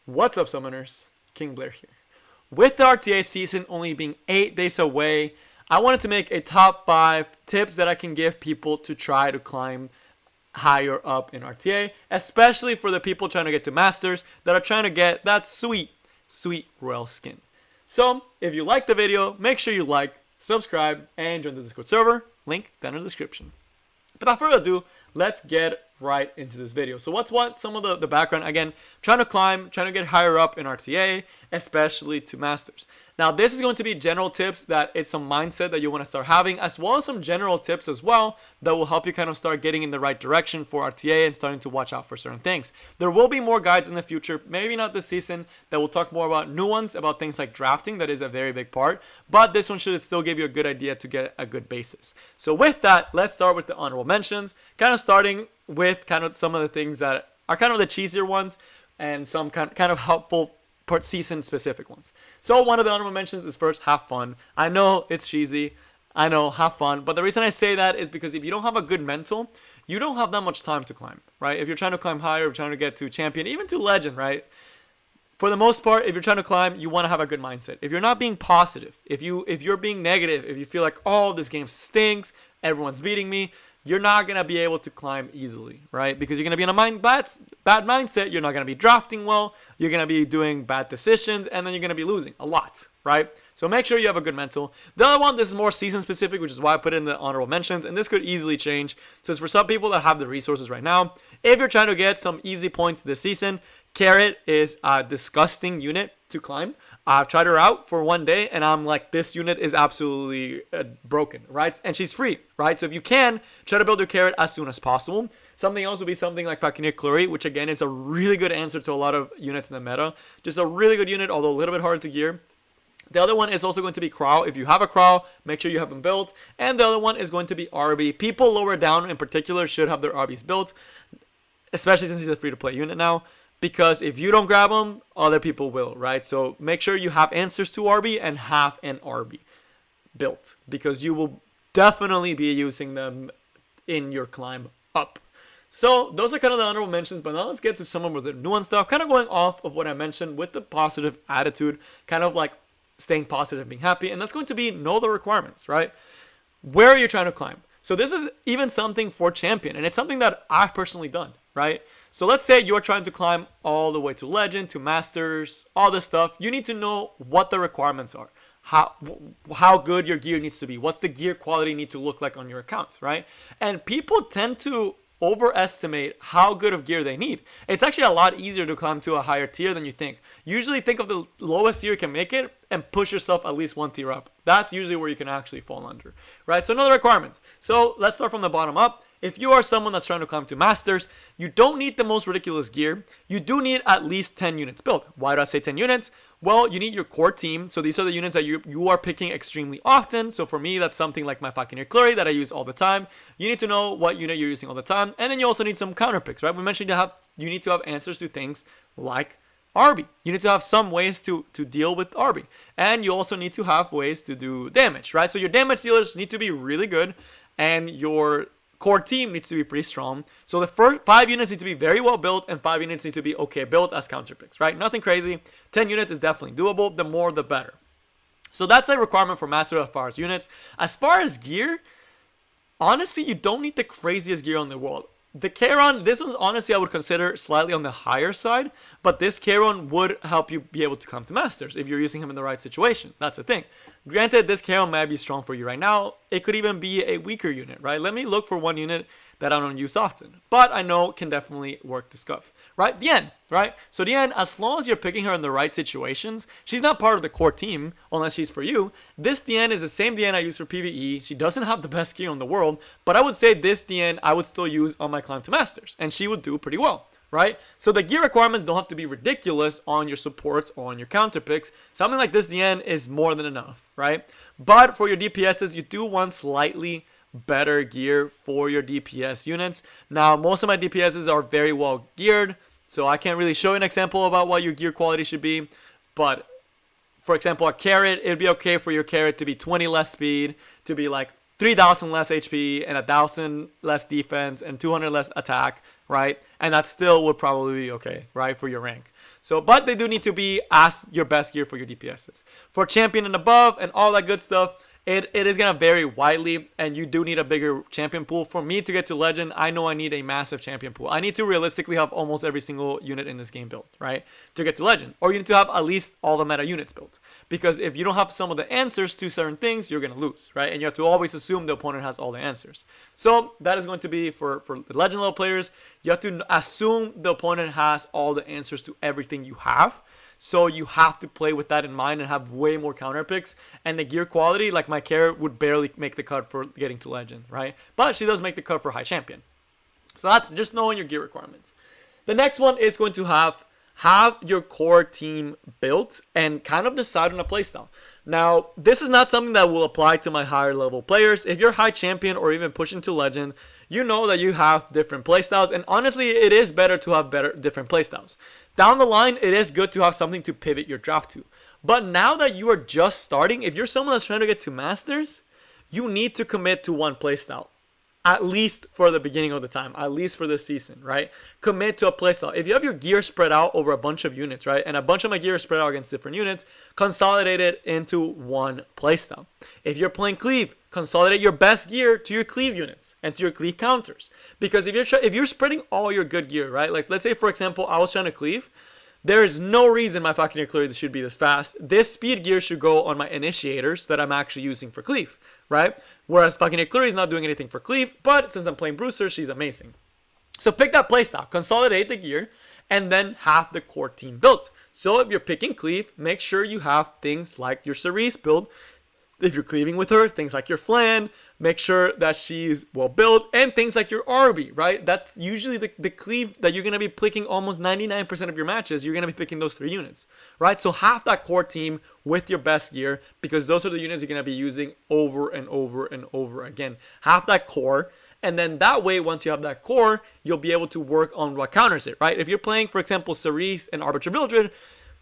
What's up, summoners? King Blair here. With the RTA season only being 8 days away, I wanted to make a top 5 tips that I can give people to try to climb higher up in RTA, especially for the people trying to get to Masters that are trying to get that sweet royal skin. So, if you like the video, make sure you like, subscribe, and join the Discord server. Link down in the description. Without further ado, let's get right into this video. So what's some of the background? Again, trying to get higher up in RTA, especially to Masters. Now, this is going to be general tips that it's some mindset that you want to start having, as well as some general tips as well that will help you kind of start getting in the right direction for RTA and starting to watch out for certain things. There will be more guides in the future, maybe not this season, that will talk more about nuance, about things like drafting. That is a very big part, but this one should still give you a good idea to get a good basis. So with that, let's start with the honorable mentions, kind of starting with kind of some of the things that are kind of the cheesier ones and some kind of helpful season specific ones. So one of the honorable mentions is first, have fun. I know it's cheesy, I know, have fun, but the reason I say that is because if you don't have a good mental, you don't have that much time to climb, right? If you're trying to climb higher, if you're trying to get to champion, even to legend, right? For the most part, if you're trying to climb, you want to have a good mindset. If you're not being positive, if you're being negative, if you feel like, oh, this game stinks, everyone's beating me, you're not going to be able to climb easily, right? Because you're going to be in a bad mindset. You're not going to be drafting well. You're going to be doing bad decisions, and then you're going to be losing a lot, right? So make sure you have a good mental. The other one, this is more season specific, which is why I put it in the honorable mentions, and this could easily change. So it's for some people that have the resources right now. If you're trying to get some easy points this season, Carrot is a disgusting unit to climb. I've tried her out for one day, and I'm like, this unit is absolutely broken, right? And she's free, right? So if you can, try to build your Carrot as soon as possible. Something else would be something like Buccaneer Clury, which again is a really good answer to a lot of units in the meta. Just a really good unit, although a little bit hard to gear. The other one is also going to be Crow. If you have a Crow, make sure you have them built. And the other one is going to be RB. People lower down in particular should have their RBs built, especially since he's a free-to-play unit now. Because if you don't grab them, other people will, right? So make sure you have answers to RB and have an RB built, because you will definitely be using them in your climb up. So those are kind of the honorable mentions, but now let's get to some of the nuance stuff, kind of going off of what I mentioned with the positive attitude, kind of like staying positive, being happy. And that's going to be know the requirements, right? Where are you trying to climb? So this is even something for champion, and it's something that I've personally done, right? So let's say you're trying to climb all the way to legend, to masters, all this stuff. You need to know what the requirements are, how good your gear needs to be, what's the gear quality need to look like on your accounts, right? And people tend to overestimate how good of gear they need. It's actually a lot easier to climb to a higher tier than you think. Usually think of the lowest tier you can make it and push yourself at least one tier up. That's usually where you can actually fall under, right? So know the requirements. So let's start from the bottom up. If you are someone that's trying to climb to Masters, you don't need the most ridiculous gear. You do need at least 10 units built. Why do I say 10 units? Well, you need your core team. So these are the units that you are picking extremely often. So for me, that's something like my Buccaneer Clury that I use all the time. You need to know what unit you're using all the time. And then you also need some counter picks, right? We mentioned you need to have answers to things like RB. You need to have some ways to deal with RB. And you also need to have ways to do damage, right? So your damage dealers need to be really good, and your core team needs to be pretty strong. So the first 5 units need to be very well built, and 5 units need to be okay built as counter picks, right? Nothing crazy. 10 units is definitely doable. The more, the better. So that's a requirement for Master as far as units. As far as gear, honestly, you don't need the craziest gear in the world. The Charon, this one's honestly I would consider slightly on the higher side, but this Charon would help you be able to come to Masters if you're using him in the right situation. That's the thing. Granted, this Charon might be strong for you right now. It could even be a weaker unit, right? Let me look for one unit that I don't use often, but I know can definitely work to scuff, right? Diane, right? So Diane, as long as you're picking her in the right situations, she's not part of the core team unless she's for you. This Diane is the same Diane I use for PvE. She doesn't have the best gear in the world, but I would say this Diane I would still use on my climb to Masters, and she would do pretty well, right? So the gear requirements don't have to be ridiculous on your supports or on your counter picks. Something like this Diane is more than enough, right? But for your DPSs, you do want slightly better gear for your DPS units. Now, most of my DPSs are very well geared, so I can't really show you an example about what your gear quality should be. But for example, a Carrot, it'd be okay for your Carrot to be 20 less speed, to be like 3,000 less HP and 1,000 less defense and 200 less attack, right? And that still would probably be okay, right, for your rank. So, but they do need to be as your best gear for your DPSs. For champion and above and all that good stuff, it is going to vary widely, and you do need a bigger champion pool. For me to get to legend, I know I need a massive champion pool. I need to realistically have almost every single unit in this game built, right, to get to legend. Or you need to have at least all the meta units built. Because if you don't have some of the answers to certain things, you're going to lose, right? And you have to always assume the opponent has all the answers. So that is going to be for the legend level players. You have to assume the opponent has all the answers to everything you have. So you have to play with that in mind and have way more counter picks. And the gear quality, like my carrot would barely make the cut for getting to legend, right? But she does make the cut for high champion. So that's just knowing your gear requirements. The next one is going to have your core team built and kind of decide on a playstyle. Now, this is not something that will apply to my higher level players. If you're high champion or even pushing to legend, you know that you have different playstyles, and honestly, it is better to have different playstyles. Down the line, it is good to have something to pivot your draft to. But now that you are just starting, if you're someone that's trying to get to masters, you need to commit to one playstyle. At least for the beginning of the time, at least for this season, right? Commit to a playstyle. If you have your gear spread out over a bunch of units, right? And a bunch of my gear is spread out against different units, consolidate it into one playstyle. If you're playing cleave, consolidate your best gear to your cleave units and to your cleave counters. Because if you're spreading all your good gear, right? Like let's say for example, I was trying to cleave. There is no reason my fucking Cleave should be this fast. This speed gear should go on my initiators that I'm actually using for cleave, right? Whereas fucking Cleave is not doing anything for cleave, but since I'm playing Bruiser, she's amazing. So pick that playstyle, consolidate the gear, and then have the core team built. So if you're picking cleave, make sure you have things like your Cerise build. If you're cleaving with her, things like your Flan, make sure that she's well built, and things like your RB, right? That's usually the cleave that you're going to be picking almost 99% of your matches. You're going to be picking those 3 units, right? So have that core team with your best gear, because those are the units you're going to be using over and over and over again. Have that core, and then that way, once you have that core, you'll be able to work on what counters it, right? If you're playing, for example, Cerise and Arbiter Mildred,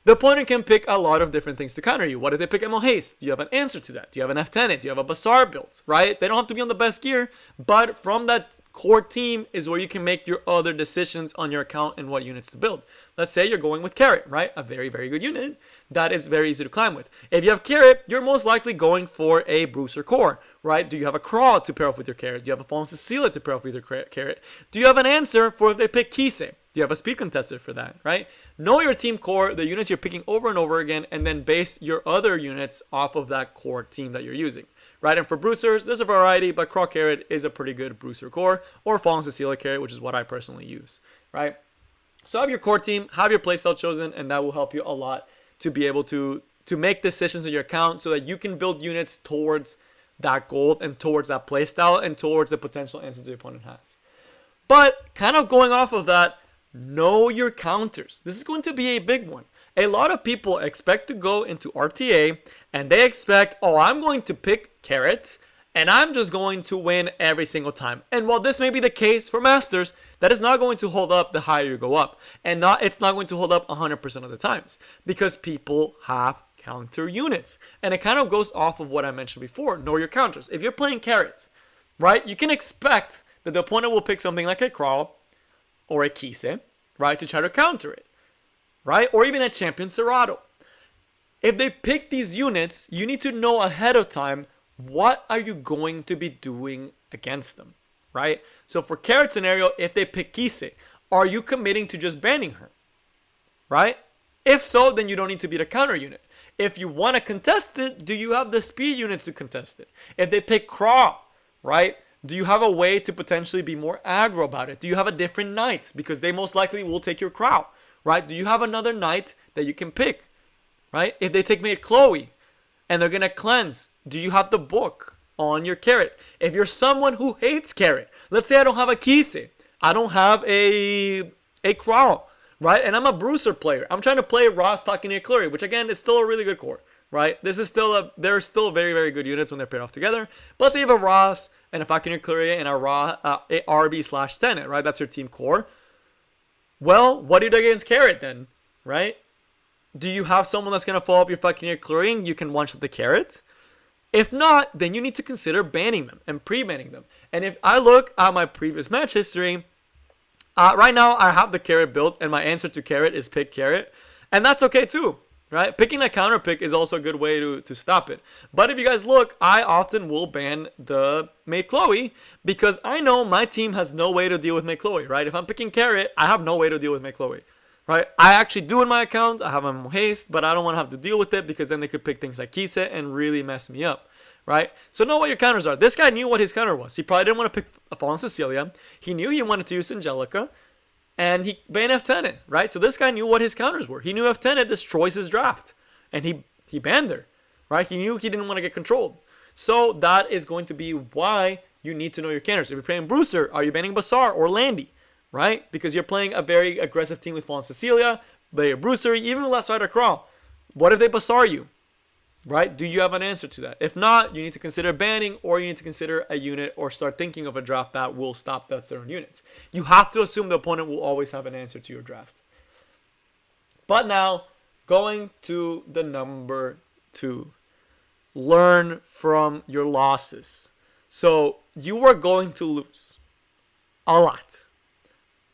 the opponent can pick a lot of different things to counter you. What if they pick ML Haste? Do you have an answer to that? Do you have an F-Tenant? Do you have a Bazaar build? Right? They don't have to be on the best gear, but from that core team is where you can make your other decisions on your account and what units to build. Let's say you're going with Carrot, right? A very, very good unit that is very easy to climb with. If you have Carrot, you're most likely going for a Bruiser core, right? Do you have a Crawl to pair off with your Carrot? Do you have a Fallen Cecilia to pair off with your Carrot? Do you have an answer for if they pick Kise? Do you have a speed contested for that, right? Know your team core, the units you're picking over and over again, and then base your other units off of that core team that you're using, right? And for Bruisers, there's a variety, but Crawl Carrot is a pretty good Bruiser core, or Fallen Cecilia Carrot, which is what I personally use, right? So have your core team, have your playstyle chosen, and that will help you a lot to be able to make decisions on your account so that you can build units towards that goal and towards that playstyle and towards the potential answers the opponent has. But kind of going off of that, know your counters. This is going to be a big one. A lot of people expect to go into RTA and they expect, oh, I'm going to pick Carrot and I'm just going to win every single time. And while this may be the case for Masters, that is not going to hold up the higher you go up. And it's not going to hold up 100% of the times because people have counter units. And it kind of goes off of what I mentioned before. Know your counters. If you're playing Carrot, right, you can expect that the opponent will pick something like a Crawl or a Kise, right, to try to counter it, right? Or even a Champion Serato. If they pick these units, you need to know ahead of time what are you going to be doing against them, right? So for Carrot scenario, if they pick Kise, are you committing to just banning her, right? If so, then you don't need to beat a counter unit. If you want to contest it, do you have the speed units to contest it? If they pick Crawl, right? Do you have a way to potentially be more aggro about it? Do you have a different knight? Because they most likely will take your Crow, right? Do you have another knight that you can pick, right? If they take me at Chloe and they're going to cleanse, do you have the book on your Carrot? If you're someone who hates Carrot, let's say I don't have a Kise, I don't have a Crow, right? And I'm a Bruiser player. I'm trying to play Ross fucking Eclairy, which again is still a really good core, right? They're still very, very good units when they're paired off together. But let's say you have a Ross and a fucking Eclairy and a RB/Tenet, right? That's your team core. Well, what do you do against Carrot then, right? Do you have someone that's going to follow up your fucking Eclairy and you can one-shot the Carrot? If not, then you need to consider banning them and pre-banning them. And if I look at my previous match history, Right now, I have the carrot built, and my answer to carrot is pick carrot, and that's okay too, right? Picking a counter pick is also a good way to stop it. But if you guys look, I often will ban the Mate Chloe because I know my team has no way to deal with Mate Chloe, right? If I'm picking carrot, I have no way to deal with Mate Chloe, right? I actually do in my account. I have them haste, but I don't want to have to deal with it because then they could pick things like Kisa and really mess me up. Right? So know what your counters are. This guy knew what his counter was. He probably didn't want to pick a Fallen Cecilia. He knew he wanted to use Angelica. And he banned F10 it, right? So this guy knew what his counters were. He knew F10 it destroys his draft. And he banned her. Right? He knew he didn't want to get controlled. So that is going to be why you need to know your counters. If you're playing Bruiser, are you banning Basar or Landy? Right? Because you're playing a very aggressive team with Fallen Cecilia, they're Bruiser, even with Last Rider Crawl. What if they Basar you? Right? Do you have an answer to that? If not, you need to consider banning, or you need to consider a unit or start thinking of a draft that will stop that certain unit. You have to assume the opponent will always have an answer to your draft. But now, going to the number 2. Learn from your losses. So, you are going to lose. A lot.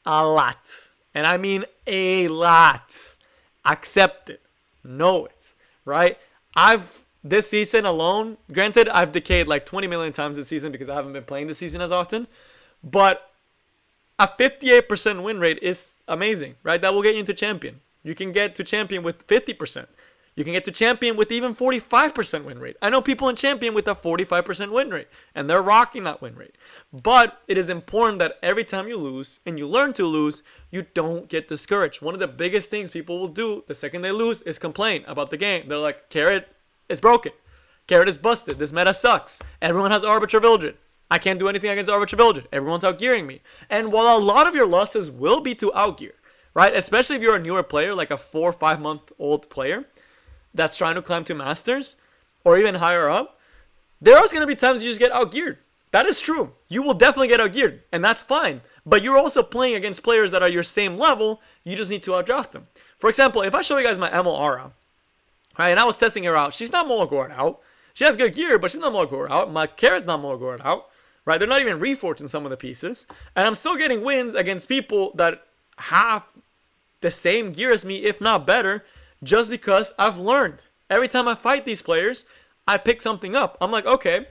A lot. And I mean a lot. Accept it. Know it. Right? This season alone, granted, I've decayed like 20 million times this season because I haven't been playing this season as often, but a 58% win rate is amazing, right? That will get you into champion. You can get to champion with 50%. You can get to champion with even 45% win rate. I know people in champion with a 45% win rate, and they're rocking that win rate. But it is important that every time you lose, and you learn to lose, you don't get discouraged. One of the biggest things people will do the second they lose is complain about the game. They're like, carrot is broken. Carrot is busted. This meta sucks. Everyone has Arbiter Vildred. I can't do anything against Arbiter Vildred. Everyone's outgearing me. And while a lot of your losses will be to outgear, right? Especially if you're a newer player, like a 4 or 5 month old player that's trying to climb to Masters or even higher up, there are going to be times you just get outgeared. That is true. You will definitely get outgeared, and that's fine. But you're also playing against players that are your same level. You just need to outdraft them. For example, if I show you guys my Emil Aura, right, and I was testing her out, she's not Molagord out. She has good gear, but she's not Molagord out. My Carrot's not Molagord out. Right? They're not even reforged in some of the pieces. And I'm still getting wins against people that have the same gear as me, if not better, just because I've learned. Every time I fight these players, I pick something up. I'm like, okay,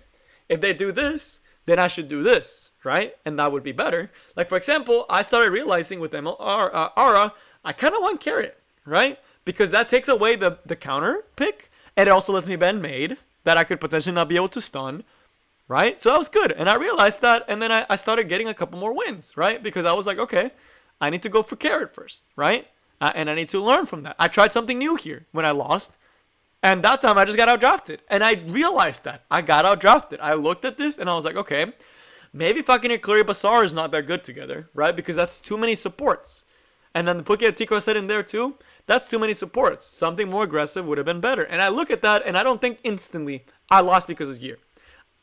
if they do this, then I should do this, right? And that would be better. Like, for example, I started realizing with Aura, I kind of want Carrot, right? Because that takes away the counter pick, and it also lets me ban Maid that I could potentially not be able to stun, right? So that was good, and I realized that, and then I started getting a couple more wins, right? Because I was like, okay, I need to go for Carrot first, right? And I need to learn from that. I tried something new here when I lost, and that time I just got outdrafted, and I realized that I got outdrafted. I looked at this, and I was like, okay, maybe fucking Eclair Basar is not that good together, right? Because that's too many supports. And then the Pukia Tico said in there too, that's too many supports. Something more aggressive would have been better. And I look at that, and I don't think instantly I lost because of gear.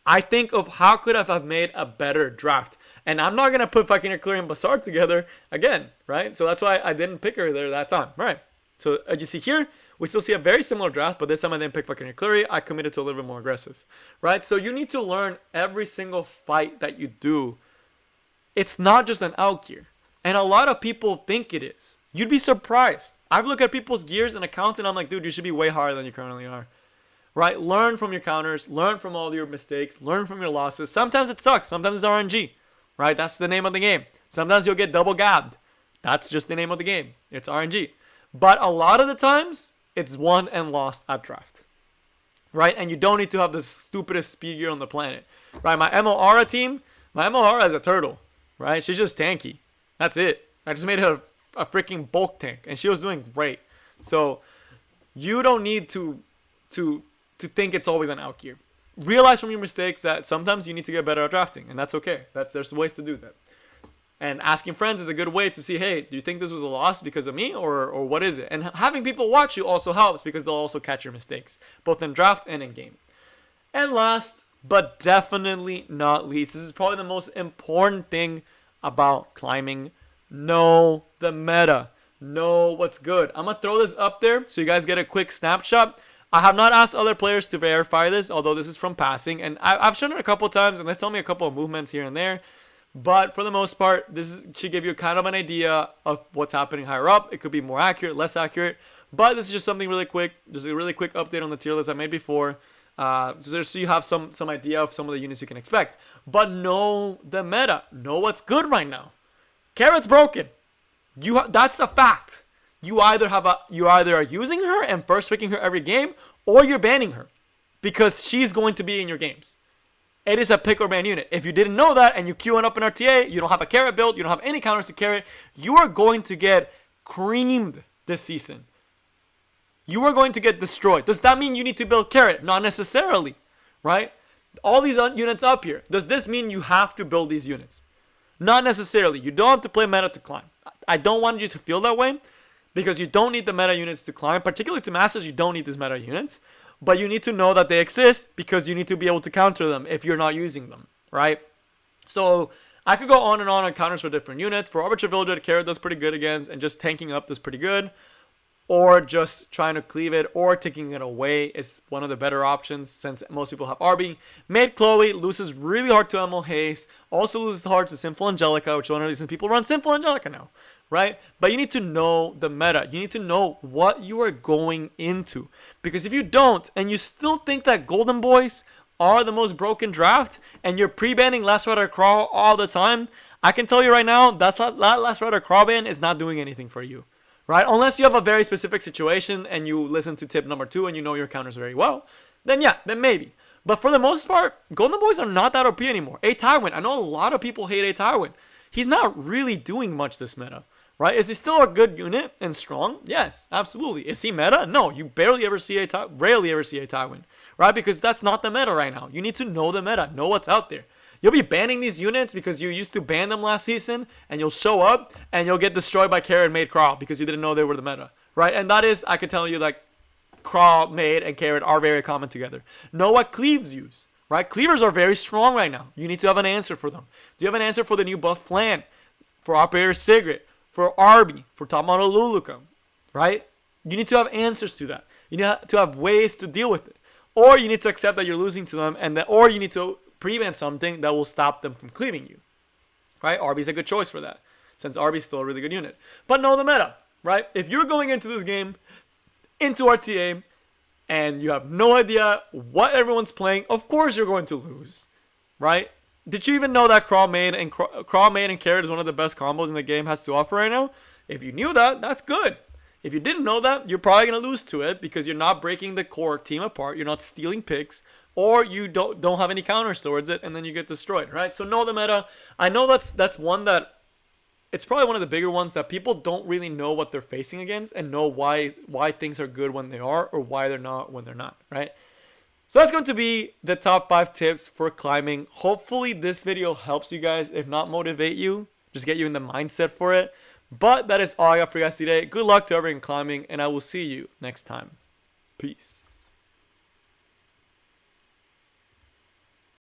I think of how could I have made a better draft. And I'm not going to put fucking Eclair and Basar together again, right? So that's why I didn't pick her there that time, right? So as you see here, we still see a very similar draft, but this time I didn't pick fucking Eclair. I committed to a little bit more aggressive, right? So you need to learn every single fight that you do. It's not just an outgear. And a lot of people think it is. You'd be surprised. I've looked at people's gears and accounts, and I'm like, dude, you should be way higher than you currently are. Right? Learn from your counters. Learn from all your mistakes. Learn from your losses. Sometimes it sucks. Sometimes it's RNG. Right? That's the name of the game. Sometimes you'll get double gabbed. That's just the name of the game. It's RNG. But a lot of the times, it's won and lost at draft. Right? And you don't need to have the stupidest speed gear on the planet. Right? My MORA team, my MORA is a turtle. Right? She's just tanky. That's it. I just made her a freaking bulk tank, and she was doing great. So you don't need to think it's always an outgear. Realize from your mistakes that sometimes you need to get better at drafting, and that's okay. There's ways to do that. And asking friends is a good way to see, hey, do you think this was a loss because of me, or what is it? And having people watch you also helps because they'll also catch your mistakes, both in draft and in game. And last, but definitely not least, this is probably the most important thing about climbing. Know the meta. Know what's good. I'm going to throw this up there so you guys get a quick snapshot. I have not asked other players to verify this, although this is from passing. And I've shown it a couple of times, and they've told me a couple of movements here and there. But for the most part, should give you kind of an idea of what's happening higher up. It could be more accurate, less accurate. But this is just something really quick. Just a really quick update on the tier list I made before. So you have some idea of some of the units you can expect. But know the meta. Know what's good right now. Carrot's broken. That's a fact. You either are using her and first picking her every game, or you're banning her because she's going to be in your games. It is a pick or ban unit. If you didn't know that and you queuing up in RTA, you don't have a carrot build, you don't have any counters to carrot, you are going to get creamed this season. You are going to get destroyed. Does that mean you need to build carrot? Not necessarily, right? All these units up here. Does this mean you have to build these units? Not necessarily. You don't have to play meta to climb. I don't want you to feel that way because you don't need the meta units to climb. Particularly to masters, you don't need these meta units. But you need to know that they exist because you need to be able to counter them if you're not using them, right? So I could go on and on counters for different units. For Arbiter Villager, carrot does pretty good against, and just tanking up does pretty good. Or just trying to cleave it or taking it away is one of the better options since most people have RB. Maid Chloe loses really hard to Emil Hayes. Also loses hard to Sinful Angelica, which is one of the reasons people run Sinful Angelica now, right? But you need to know the meta. You need to know what you are going into. Because if you don't, and you still think that Golden Boys are the most broken draft, and you're pre-banning Last Rider Crawl all the time, I can tell you right now, that Last Rider Crawl ban is not doing anything for you. Right? Unless you have a very specific situation and you listen to tip number 2 and you know your counters very well, then yeah, then maybe. But for the most part, Golden Boys are not that OP anymore. A Tywin, I know a lot of people hate A Tywin. He's not really doing much this meta, right? Is he still a good unit and strong? Yes, absolutely. Is he meta? No, you rarely ever see A Tywin, right? Because that's not the meta right now. You need to know the meta, know what's out there. You'll be banning these units because you used to ban them last season, and you'll show up and you'll get destroyed by Carrot, Maid, Crawl because you didn't know they were the meta, right? And that is, I can tell you, like, Crawl, Maid, and Carrot are very common together. Know what cleaves use, right? Cleavers are very strong right now. You need to have an answer for them. Do you have an answer for the new buff Flan, for Operator Sigrid, for Arby, for top model Luluka, right? You need to have answers to that. You need to have ways to deal with it. Or you need to accept that you're losing to them, or you need to prevent something that will stop them from cleaving you, right? Arby's a good choice for that, since Arby's still a really good unit. But know the meta, right? If you're going into this game, into RTA, and you have no idea what everyone's playing, of course you're going to lose, right? Did you even know that Crawl Maid and Carrot is one of the best combos in the game has to offer right now? If you knew that, that's good. If you didn't know that, you're probably going to lose to it because you're not breaking the core team apart. You're not stealing picks. Or you don't have any counters towards it, and then you get destroyed, right? So know the meta. I know that's one that it's probably one of the bigger ones that people don't really know what they're facing against and know why things are good when they are or why they're not when they're not, right? So that's going to be the top 5 tips for climbing. Hopefully this video helps you guys, if not motivate you, just get you in the mindset for it. But that is all I got for you guys today. Good luck to everyone climbing, and I will see you next time. Peace.